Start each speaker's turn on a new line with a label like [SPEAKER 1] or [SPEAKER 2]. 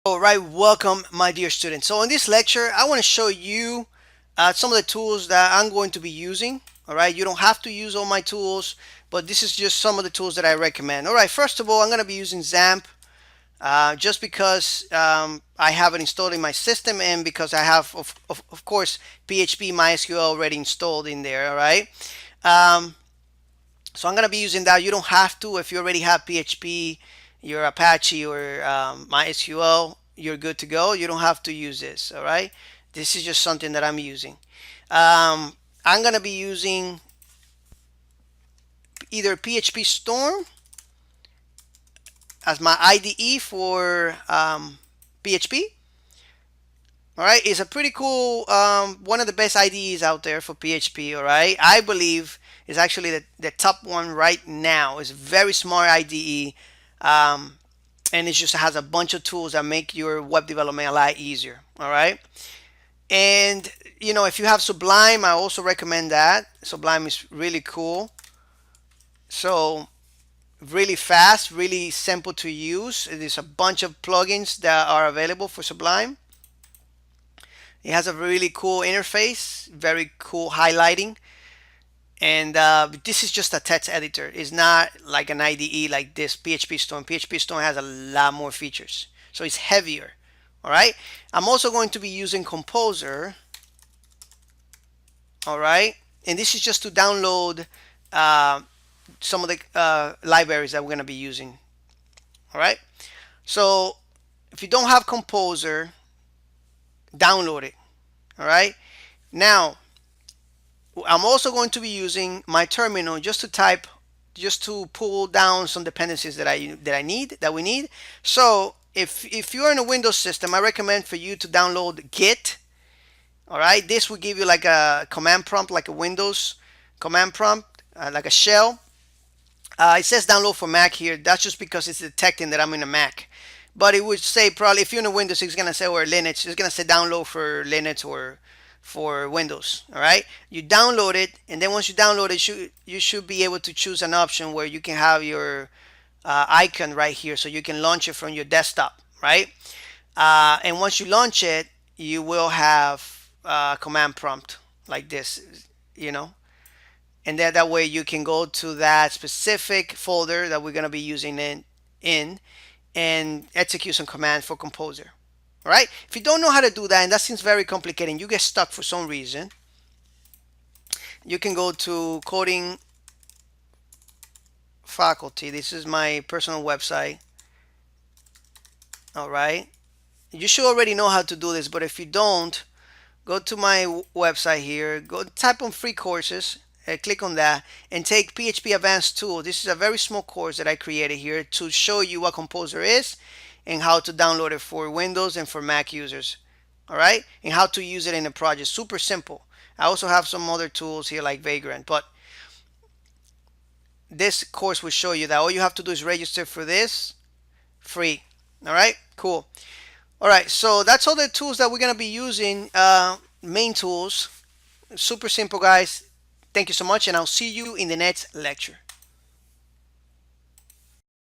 [SPEAKER 1] All right, welcome my dear students. So in this lecture, I want to show you some of the tools that I'm going to be using. All right, you don't have to use all my tools, but this is just some of the tools that I recommend. All right, first of all, I'm going to be using XAMPP just because I have it installed in my system and because I have, of course, PHP MySQL already installed in there. All right, um, so I'm going to be using that. You don't have to if you already have PHP, your Apache or MySQL, you're good to go. You don't have to use this. All right. This is just something that I'm using. I'm going to be using either PHP Storm as my IDE for PHP. All right, it's a pretty cool, one of the best IDEs out there for PHP. All right, I believe is actually the top one right now. It's a very smart IDE, and it just has a bunch of tools that make your web development a lot easier. All right, and if you have Sublime, I also recommend that. Sublime is really cool. So really fast, really simple to use. There's a bunch of plugins that are available for Sublime. It has a really cool interface, very cool highlighting, and this is just a text editor. It's not like an IDE like this PHP Storm. PHP Storm has a lot more features, so it's heavier. All right. I'm also going to be using Composer. All right, and this is just to download some of the libraries that we're going to be using. All right. So if you don't have Composer, download it. All right. Now I'm also going to be using my terminal just to pull down some dependencies that we need. So if you're in a Windows system, I recommend for you to download Git. All right, this will give you like a command prompt, like a Windows command prompt, like a shell. It says download for Mac here. That's just because it's detecting that I'm in a Mac. But it would say probably if you're in a Windows, it's gonna say, or Linux, it's gonna say download for Linux or for Windows. All right, you download it, and then once you download it, you should be able to choose an option where you can have your icon right here, so you can launch it from your desktop, right? And once you launch it, you will have a command prompt like this, you know, and then that way you can go to that specific folder that we're going to be using in and execute some commands for Composer. All right, if you don't know how to do that and that seems very complicated and you get stuck for some reason, you can go to Coding Faculty. This is my personal website. All right, you should already know how to do this, but if you don't, go to my website here, go type on free courses, click on that, and take PHP Advanced Tool. This is a very small course that I created here to show you what Composer is and how to download it for Windows and for Mac users. All right, and how to use it in a project. Super simple. I also have some other tools here like Vagrant, but this course will show you that all you have to do is register for this free. All right, cool. All right, so that's all the tools that we're going to be using, main tools. Super simple, guys. Thank you so much, and I'll see you in the next lecture.